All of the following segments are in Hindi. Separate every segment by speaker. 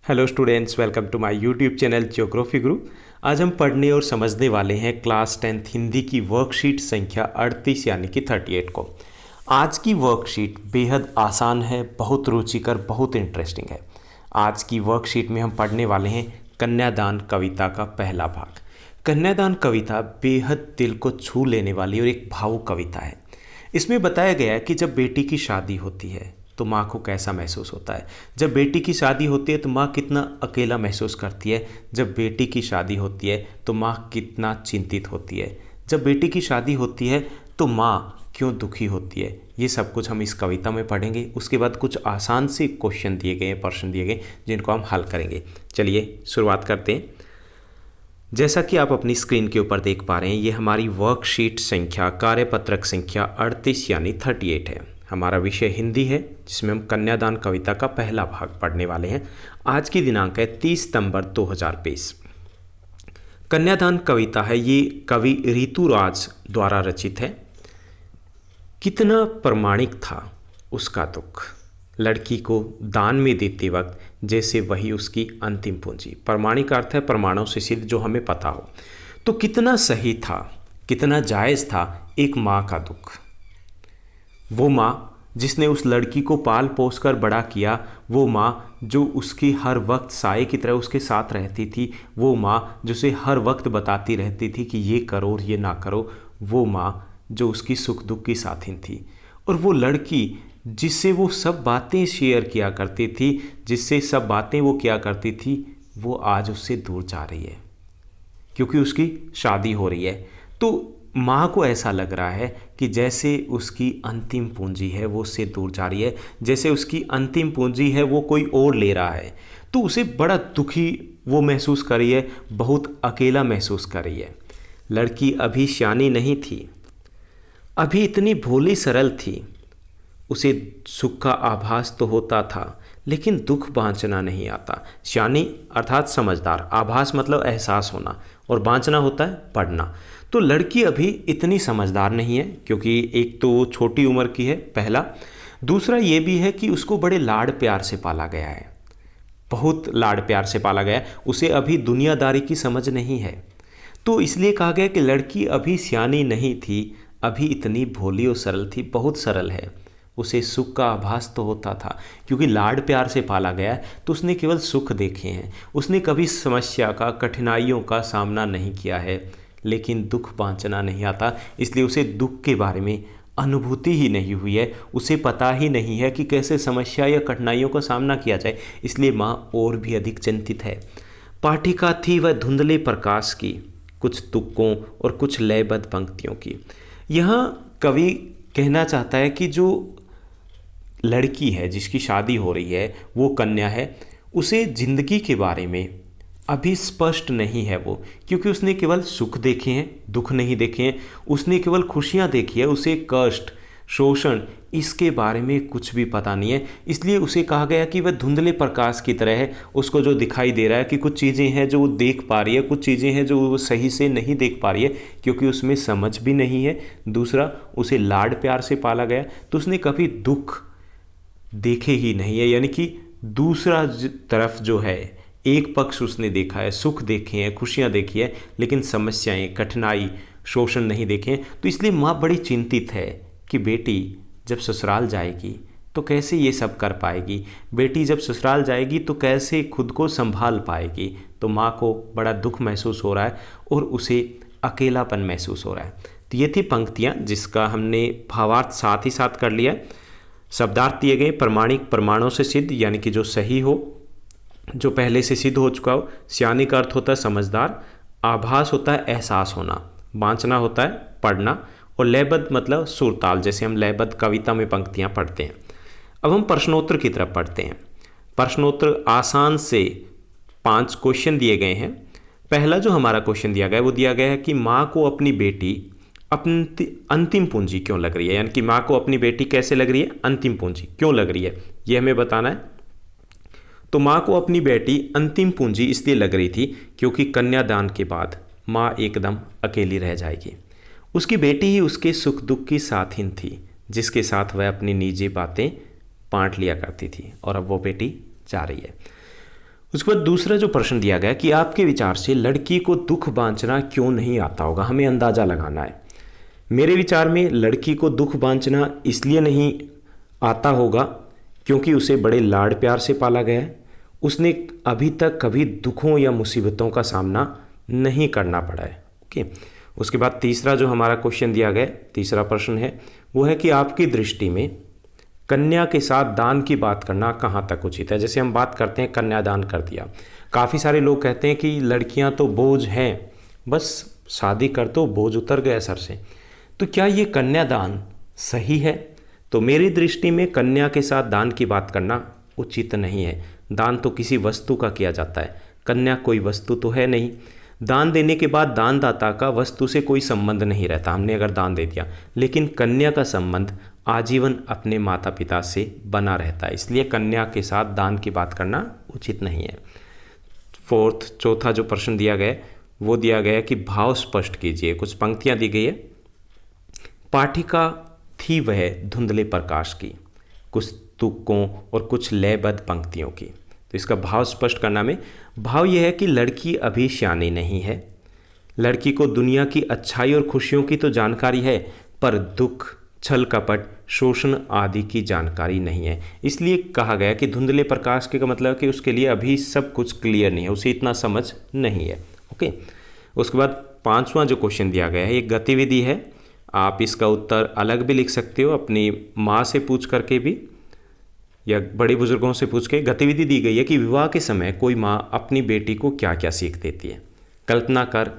Speaker 1: Hello students, welcome to my YouTube channel geography guru. आज हम पढ़ने और समझने वाले हैं क्लास 10th हिंदी की वर्कशीट संख्या 38 यानी कि 38 को। आज की वर्कशीट बेहद आसान है, बहुत रुचिकर, बहुत इंटरेस्टिंग है। आज की वर्कशीट में हम पढ़ने वाले हैं कन्यादान कविता का पहला भाग। कन्यादान कविता बेहद दिल को छू लेने वाली और एक भावुक कविता है। इसमें बताया गया है कि जब बेटी की शादी होती है तो माँ को कैसा महसूस होता है। जब बेटी की शादी होती है तो माँ कितना अकेला महसूस करती है। जब बेटी की शादी होती है तो माँ कितना चिंतित होती है। जब बेटी की शादी होती है तो माँ क्यों दुखी होती है। ये सब कुछ हम इस कविता में पढ़ेंगे। उसके बाद कुछ आसान से क्वेश्चन दिए गए हैं, प्रश्न दिए गए, जिनको हम हल करेंगे। चलिए शुरुआत करते हैं। जैसा कि आप अपनी स्क्रीन के ऊपर देख पा रहे हैं, ये हमारी वर्कशीट संख्या कार्यपत्रक संख्या 38 यानी 38 है। हमारा विषय हिंदी है, जिसमें हम कन्यादान कविता का पहला भाग पढ़ने वाले हैं। आज की दिनांक है 30 सितंबर 2023। कन्यादान कविता है, ये कवि ऋतुराज द्वारा रचित है। कितना प्रामाणिक था उसका दुख, लड़की को दान में देते वक्त जैसे वही उसकी अंतिम पूंजी। प्रामाणिक अर्थ है प्रमाणों से सिद्ध, जो हमें पता हो। तो कितना सही था, कितना जायज़ था एक माँ का दुख। वो माँ जिसने उस लड़की को पाल पोस कर बड़ा किया, वो माँ जो उसकी हर वक्त साए की तरह उसके साथ रहती थी, वो माँ जो उसे हर वक्त बताती रहती थी कि ये करो और ये ना करो, वो माँ जो उसकी सुख दुख की साथी थी। और वो लड़की जिससे वो सब बातें शेयर किया करती थी, जिससे सब बातें वो किया करती थी, वो आज उससे दूर जा रही है क्योंकि उसकी शादी हो रही है। तो माँ को ऐसा लग रहा है कि जैसे उसकी अंतिम पूंजी है वो उससे दूर जा रही है, जैसे उसकी अंतिम पूंजी है वो कोई और ले रहा है। तो उसे बड़ा दुखी वो महसूस कर रही है, बहुत अकेला महसूस कर रही है। लड़की अभी सियानी नहीं थी, अभी इतनी भोली सरल थी। उसे सुख का आभास तो होता था, लेकिन दुख बांचना नहीं आता। सियानी अर्थात समझदार, आभास मतलब एहसास होना, और बांचना होता है पढ़ना। तो लड़की अभी इतनी समझदार नहीं है, क्योंकि एक तो छोटी उम्र की है, पहला। दूसरा ये भी है कि उसको बड़े लाड़ प्यार से पाला गया है, बहुत लाड़ प्यार से पाला गया है। उसे अभी दुनियादारी की समझ नहीं है। तो इसलिए कहा गया कि लड़की अभी सियानी नहीं थी, अभी इतनी भोली और सरल थी, बहुत सरल है। उसे सुख का आभास तो होता था, क्योंकि लाड़ प्यार से पाला गया है, तो उसने केवल सुख देखे हैं। उसने कभी समस्या का, कठिनाइयों का सामना नहीं किया है, लेकिन दुख बांचना नहीं आता। इसलिए उसे दुख के बारे में अनुभूति ही नहीं हुई है, उसे पता ही नहीं है कि कैसे समस्या या कठिनाइयों का सामना किया जाए। इसलिए माँ और भी अधिक चिंतित है। पाठिका थी वह धुंधले प्रकाश की, कुछ तुक्कों और कुछ लयबद्ध पंक्तियों की। यहाँ कवि कहना चाहता है कि जो लड़की है जिसकी शादी हो रही है, वो कन्या है, उसे जिंदगी के बारे में अभी स्पष्ट नहीं है वो, क्योंकि उसने केवल सुख देखे हैं, दुख नहीं देखे हैं। उसने केवल खुशियाँ देखी है, उसे कष्ट, शोषण, इसके बारे में कुछ भी पता नहीं है। इसलिए उसे कहा गया कि वह धुंधले प्रकाश की तरह है। उसको जो दिखाई दे रहा है कि कुछ चीज़ें हैं जो वो देख पा रही है, कुछ चीज़ें हैं जो वो सही से नहीं देख पा रही है, क्योंकि उसमें समझ भी नहीं है। दूसरा, उसे लाड प्यार से पाला गया, तो उसने कभी दुख देखे ही नहीं है। यानी कि दूसरा तरफ जो है, एक पक्ष उसने देखा है, सुख देखे हैं, खुशियाँ देखी है, लेकिन समस्याएं, कठिनाई, शोषण नहीं देखे हैं। तो इसलिए माँ बड़ी चिंतित है कि बेटी जब ससुराल जाएगी तो कैसे ये सब कर पाएगी, बेटी जब ससुराल जाएगी तो कैसे खुद को संभाल पाएगी। तो माँ को बड़ा दुख महसूस हो रहा है और उसे अकेलापन महसूस हो रहा है। तो ये थी पंक्तियाँ, जिसका हमने भावार्थ साथ ही साथ कर लिया। शब्दार्थ दिए गए, प्रमाणिक प्रमाणों से सिद्ध, यानी कि जो सही हो, जो पहले से सिद्ध हो चुका हो। सियानी का अर्थ होता है समझदार, आभास होता है एहसास होना, बांचना होता है पढ़ना, और लयबद्ध मतलब सुरताल, जैसे हम लयबद्ध कविता में पंक्तियां पढ़ते हैं। अब हम प्रश्नोत्तर की तरफ पढ़ते हैं। प्रश्नोत्तर आसान से 5 क्वेश्चन दिए गए हैं। पहला जो हमारा क्वेश्चन दिया गया है वो दिया गया है कि माँ को अपनी बेटी अपनी अंतिम पूंजी क्यों लग रही है। यानी कि माँ को अपनी बेटी कैसे लग रही है, अंतिम पूंजी क्यों लग रही है, ये हमें बताना है। तो माँ को अपनी बेटी अंतिम पूंजी इसलिए लग रही थी क्योंकि कन्यादान के बाद माँ एकदम अकेली रह जाएगी। उसकी बेटी ही उसके सुख दुख की साथीन थी, जिसके साथ वह अपनी निजी बातें बांट लिया करती थी, और अब वो बेटी जा रही है। उसके बाद दूसरा जो प्रश्न दिया गया कि आपके विचार से लड़की को दुख बांचना क्यों नहीं आता होगा, हमें अंदाज़ा लगाना है। मेरे विचार में लड़की को दुख बांचना इसलिए नहीं आता होगा क्योंकि उसे बड़े लाड प्यार से पाला गया है, उसने अभी तक कभी दुखों या मुसीबतों का सामना नहीं करना पड़ा है। ओके, उसके बाद तीसरा जो हमारा क्वेश्चन दिया गया, तीसरा प्रश्न है वो है कि आपकी दृष्टि में कन्या के साथ दान की बात करना कहाँ तक उचित है। जैसे हम बात करते हैं कन्यादान कर दिया, काफ़ी सारे लोग कहते हैं कि लड़कियां तो बोझ हैं, बस शादी कर तो बोझ उतर गया सर से। तो क्या ये कन्यादान सही है? तो मेरी दृष्टि में कन्या के साथ दान की बात करना उचित नहीं है। दान तो किसी वस्तु का किया जाता है, कन्या कोई वस्तु तो है नहीं। दान देने के बाद दानदाता का वस्तु से कोई संबंध नहीं रहता, हमने अगर दान दे दिया, लेकिन कन्या का संबंध आजीवन अपने माता पिता से बना रहता है, इसलिए कन्या के साथ दान की बात करना उचित नहीं है। चौथा जो प्रश्न दिया गया वो दिया गया कि भाव स्पष्ट कीजिए। कुछ पंक्तियां दी गई है। पाठिका थी वह धुंधले प्रकाश की, कुछ तुकों और कुछ लयबद्ध पंक्तियों की। तो इसका भाव स्पष्ट करना में भाव यह है कि लड़की अभी सियानी नहीं है, लड़की को दुनिया की अच्छाई और खुशियों की तो जानकारी है, पर दुख, छल कपट, शोषण आदि की जानकारी नहीं है। इसलिए कहा गया कि धुंधले प्रकाश के का मतलब कि उसके लिए अभी सब कुछ क्लियर नहीं है, उसे इतना समझ नहीं है। ओके, उसके बाद पांचवा जो क्वेश्चन दिया गया है एक गतिविधि है, आप इसका उत्तर अलग भी लिख सकते हो, अपनी माँ से पूछ करके भी या बड़े बुजुर्गों से पूछ के। गतिविधि दी गई है कि विवाह के समय कोई माँ अपनी बेटी को क्या क्या सीख देती है, कल्पना कर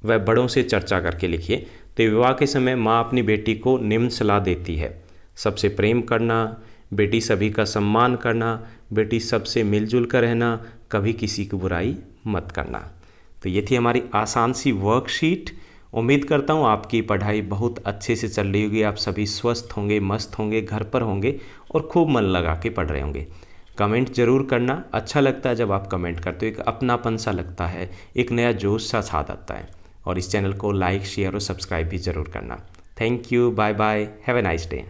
Speaker 1: वह बड़ों से चर्चा करके लिखिए। तो विवाह के समय माँ अपनी बेटी को निम्न सलाह देती है: सबसे प्रेम करना, बेटी सभी का सम्मान करना, बेटी सबसे मिलजुल कर रहना, कभी किसी की बुराई मत करना। तो ये थी हमारी आसान सी वर्कशीट। उम्मीद करता हूँ आपकी पढ़ाई बहुत अच्छे से चल रही होगी, आप सभी स्वस्थ होंगे, मस्त होंगे, घर पर होंगे और खूब मन लगा के पढ़ रहे होंगे। कमेंट जरूर करना, अच्छा लगता है जब आप कमेंट करते हो, एक अपनापन सा लगता है, एक नया जोश सा साथ आता है। और इस चैनल को लाइक, शेयर और सब्सक्राइब भी ज़रूर करना। Thank you, bye bye, have a nice day.